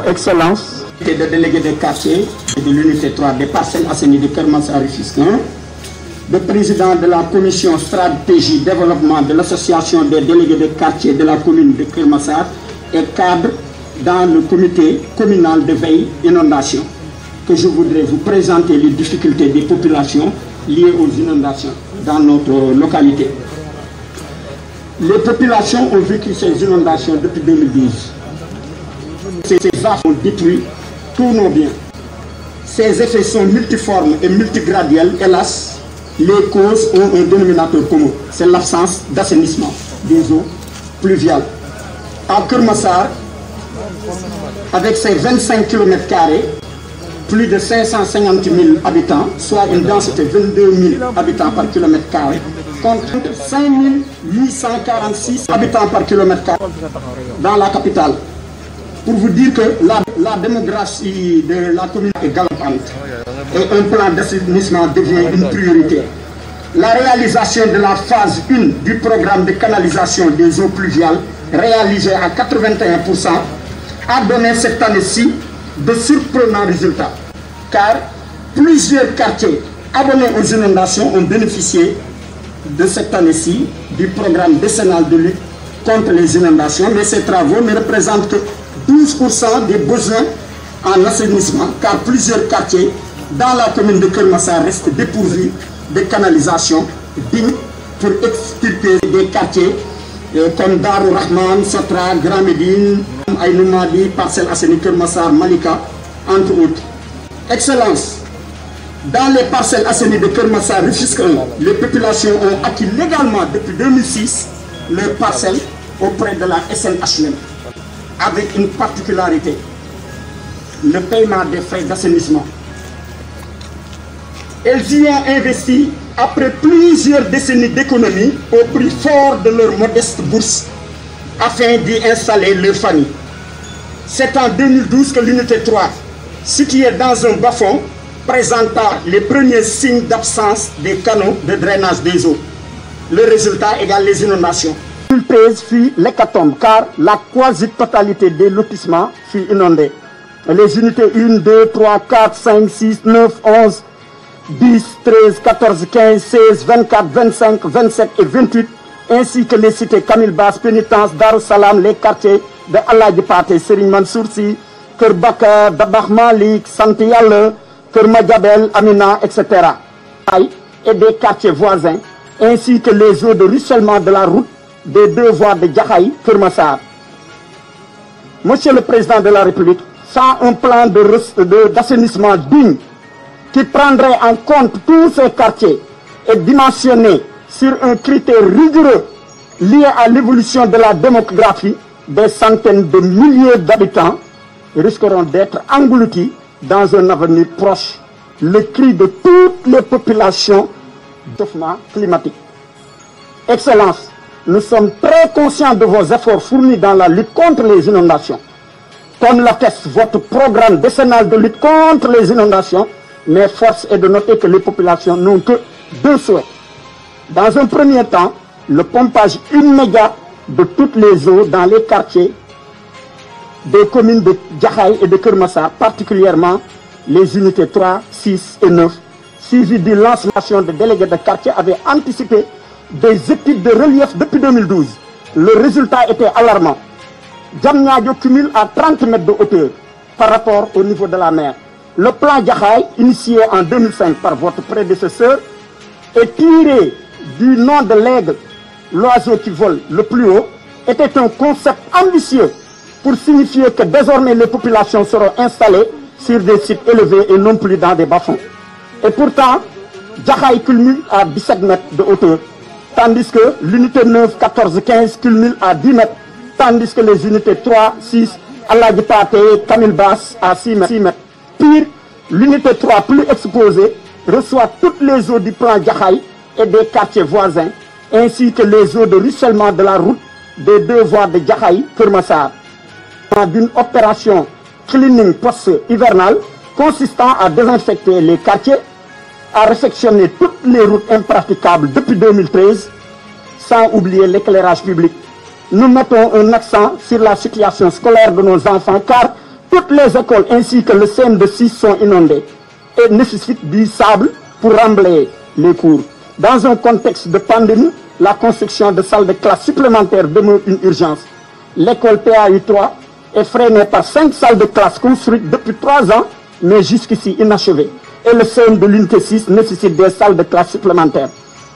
Excellence, de délégué de quartier de l'unité 3 des Parcelles Assainies de Keur Massar Rufisque 1, le président de la commission stratégie développement de l'association des délégués de quartier de la commune de Keur Massar et cadre dans le comité communal de veille inondation, que je voudrais vous présenter les difficultés des populations liées aux inondations dans notre localité. Les populations ont vécu ces inondations depuis 2012. Ces affres ont détruit tous nos biens. Ces effets sont multiformes et multigradiels. Hélas, les causes ont un dénominateur commun. C'est l'absence d'assainissement des eaux pluviales. À Keur Massar, avec ses 25 km², plus de 550 000 habitants, soit une densité de 22 000 habitants par km², contre 5 846 habitants par km² dans la capitale. Pour vous dire que la démographie de la commune est galopante et un plan d'assainissement devient une priorité. La réalisation de la phase 1 du programme de canalisation des eaux pluviales, réalisée à 81%, a donné cette année-ci de surprenants résultats, car plusieurs quartiers abonnés aux inondations ont bénéficié de cette année-ci du programme décennal de lutte contre les inondations, mais ces travaux ne représentent que 12% des besoins en assainissement, car plusieurs quartiers dans la commune de Keur Massar restent dépourvus de canalisation digne pour extirper des quartiers comme Darou Rahman, Sotra, Grand Médine, Aïnoumadi, Parcelles Assainies, Keur Massar, Malika, entre autres. Excellence, dans les Parcelles Assainies de Keur Massar Rufisque 1, les populations ont acquis légalement depuis 2006 leurs parcelles auprès de la SNHLM, avec une particularité, le paiement des frais d'assainissement. Elles y ont investi après plusieurs décennies d'économie au prix fort de leur modeste bourse afin d'y installer leur famille. C'est en 2012 que l'unité 3, située dans un bas-fond, présenta les premiers signes d'absence des canaux de drainage des eaux. Le résultat égale les inondations. 2013 fut l'hécatombe car la quasi-totalité des lotissements fut inondée. Les unités 1, 2, 3, 4, 5, 6, 9, 11, 10, 13, 14, 15, 16, 24, 25, 27 et 28, ainsi que les cités Kamil Bass, Pénitence, Darussalam, les quartiers de Aladji Paté, Serigne Mansour Sy, Keur Bakar, Dabakh Malik, Sant Yalla, Keur Madiabel, Amina, etc. Et des quartiers voisins, ainsi que les eaux de ruissellement de la route des deux voies de Jaxaay, Keur Massar. Monsieur le Président de la République, sans un plan d'assainissement digne qui prendrait en compte tous ces quartiers et dimensionné sur un critère rigoureux lié à l'évolution de la démographie, des centaines de milliers d'habitants risqueront d'être engloutis dans un avenir proche. Le cri de toutes les populations d'échauffement climatique. Excellence, nous sommes très conscients de vos efforts fournis dans la lutte contre les inondations. Comme l'atteste votre programme décennal de lutte contre les inondations, mais force est de noter que les populations n'ont que deux souhaits. Dans un premier temps, le pompage immédiat de toutes les eaux dans les quartiers des communes de Jaxaay et de Keur Massar, particulièrement les unités 3, 6 et 9, suivi du lancement de délégués de quartier avaient anticipé des études de relief depuis 2012. Le résultat était alarmant. Diamniadio cumule à 30 mètres de hauteur par rapport au niveau de la mer. Le plan Jaxaay, initié en 2005 par votre prédécesseur, et tiré du nom de l'aigle, l'oiseau qui vole le plus haut, était un concept ambitieux pour signifier que désormais les populations seront installées sur des sites élevés et non plus dans des bas-fonds. Et pourtant, Jaxaay culmine à 17 mètres de hauteur, tandis que l'unité 9, 14, 15 culmine à 10 mètres, tandis que les unités 3, 6, Aladji Paté, Kamil Bass à 6 mètres. Pire, l'unité 3 plus exposée reçoit toutes les eaux du plan Jaxaay et des quartiers voisins, ainsi que les eaux de ruissellement de la route des deux voies de Jaxaay, Keur Massar. D'une opération cleaning post-hivernale consistant à désinfecter les quartiers, à réfectionner toutes les routes impraticables depuis 2013, sans oublier l'éclairage public. Nous mettons un accent sur la situation scolaire de nos enfants, car Toutes les écoles ainsi que le CM2 sont inondées et nécessitent du sable pour remblayer les cours. Dans un contexte de pandémie, la construction de salles de classe supplémentaires demeure une urgence. L'école PAU 3 est freinée par 5 salles de classe construites depuis 3 ans, mais jusqu'ici inachevées. Et le CM de l'unité 6 nécessite des salles de classe supplémentaires.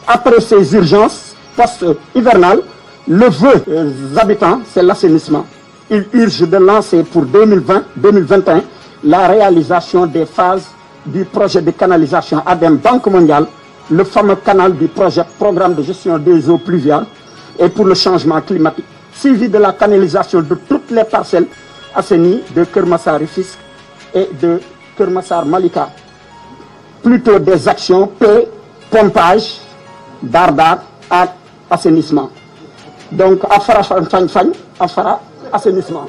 Après ces urgences post-hivernales, le vœu des habitants, c'est l'assainissement. Il urge de lancer pour 2020-2021 la réalisation des phases du projet de canalisation ADEM Banque mondiale, le fameux canal du projet Programme de gestion des eaux pluviales et pour le changement climatique, suivi de la canalisation de toutes les parcelles assainies de Keur Massar Rufisque et de Keur Massar Malika. Plutôt des actions paix, pompage, dardar, assainissement. Donc, afara fagne, afara assainissement.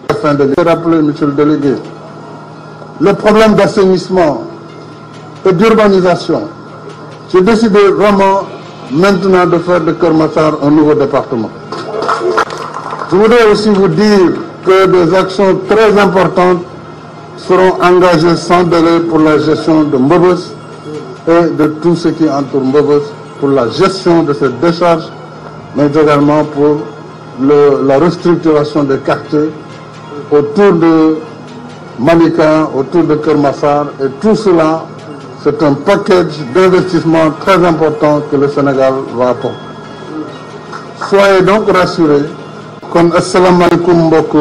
Afin de rappeler, monsieur le délégué, le problème d'assainissement et d'urbanisation, j'ai décidé vraiment maintenant de faire de Keur Massar un nouveau département. Je voudrais aussi vous dire que des actions très importantes seront engagées sans délai pour la gestion de Mbeubeuss et de tout ce qui entoure Mbeubeuss, pour la gestion de cette décharge, mais également pour la restructuration des quartiers autour de Malika, autour de Keur Massar, et tout cela, c'est un package d'investissement très important que le Sénégal va apporter. Soyez donc rassurés. Kon asalaamaaleykum mbokk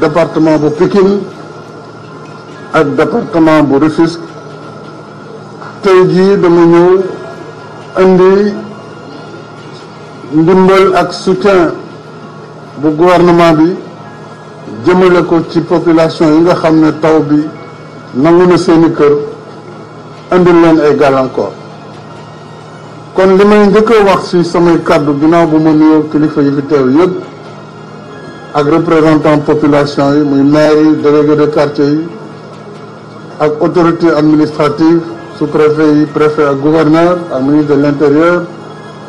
département bu Pikine ak département bu Rufisque tey jii dama ñëw indi ndimbal ak soutien bu gouvernement bi jëmale ko ci population yi nga xam ne taw bi nangu na seeni kër indil leen ay gàllankoor. kon li may njëkk a wax ci samay kàddu ginnaaw bu ma nuyoo kilifa yi fi teew yëpp ak représentant population yi muy maire yi délégué de quartier yi ak autorité administrative sous-préfet yi préfet ak gouverneur ak ministre de l'intérieur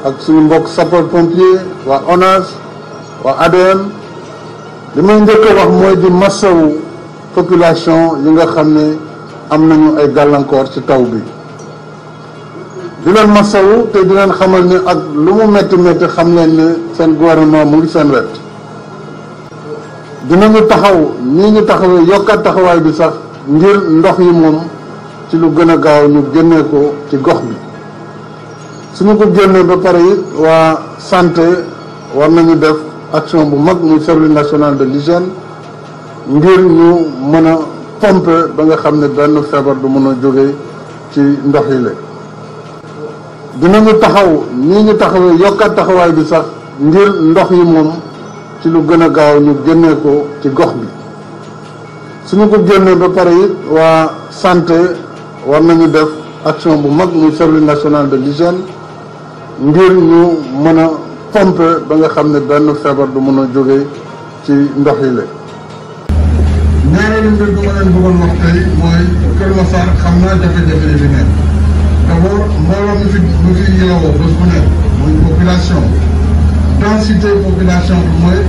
ak suñu mbokk sapeur pompier waa ONAS waa ADM li may njëkk a wax mooy di massawu population yi nga xam ne am nañu ay gàllankoor ci taw bi di leen massawu te di leen xamal ne ak lu mu métti métti xam leen ne seen gouvernement mu ngi seen wet dinañu taxaw nii ñu taxawee yokkaat taxawaay bi sax ngir ndox yi moom ci lu gën a gaaw ñu génnee ko ci gox bi suñu ko génnee ba pare it waa santé war nañu def action bu mag muy service national de l'hygiène ngir ñu mën a pomper ba nga xam ne benn feebar du mën a jóge ci ndox yi la dinañu taxaw nii ñu taxawee yokkaat taxawaay bi sax ngir ndox yi moom ci lu gën a gaaw ñu génnee ko ci gox bi suñu ko génnee ba pare it waa santé war nañu def action bu mag muy service national de l'hygiène ngir ñu mën a pomper ba nga xam ne benn feebar du mën a jóge ci ndox yi la. ñaareelu mbir bi ma leen bëggoon wax tey mooy Keur Massar xam naa jafe-jafe yi fi nekk d'abord mbooloo mi fi yeewoo bés bu nekk muy population. densité population bi mooy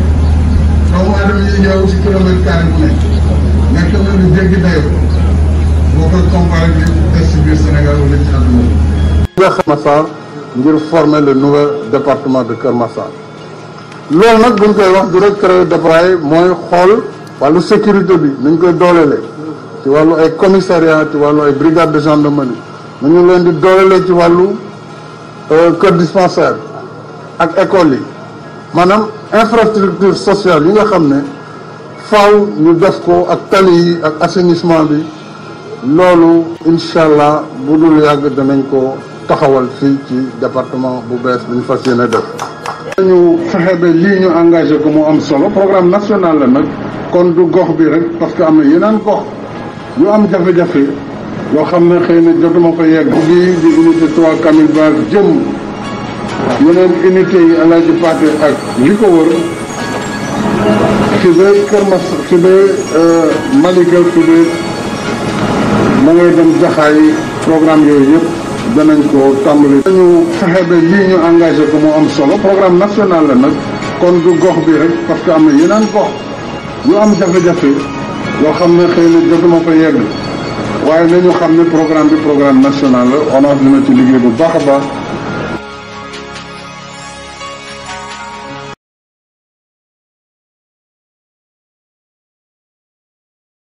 doomu aadama yi yeewu ci kilomètre carré bu nekk na lu jéggi dayoo boo koy comparé ak li des ci biir Sénégal wala ci àdduna bi. Keur Massar ngir former le nouvel département de Keur Massar loolu nag buñ koy wax du rek créer dépraillé mooy xool wàllu sécurité bi nañ koy dooleele ci wàllu ay commissariat ci wàllu ay brigade de gendarmerie nañu leen di dooleele ci wàllu kër dispensaire ak école yi maanaam infrastructure sociale yi nga xam ne faaw ñu def ko ak tali yi ak assainissement bi loolu incha allah bu dul yàgg danañ ko taxawal fii ci département bu bees bi ñu fas yéene def. ñu fexe ba lii ñu engagé ko mu am solo programme national la nag kon du gox bi rek parce que am na yeneen gox yu am jafe-jafe yoo xam ne xëy na jotuma fa yegg. bii di unité 3 Camille Ba jëm. yeneen unité yi Alaaji Paate ak li ko wër fi ba Keur Massar fi ba Malika fi ba ma ngay dem Jaxaay programme yooyu yëpp danañ ko tàmbali. dañu fexe ba lii ñu engagé ko mu am solo programme national la nag kon du gox bi rek parce que am na yeneen gox yu am jafe-jafe yoo xam ne xëy na jotuma fa yegg waaye nañu xam ne programme bi programme national la ONAS dina ci liggéey bu baax a baax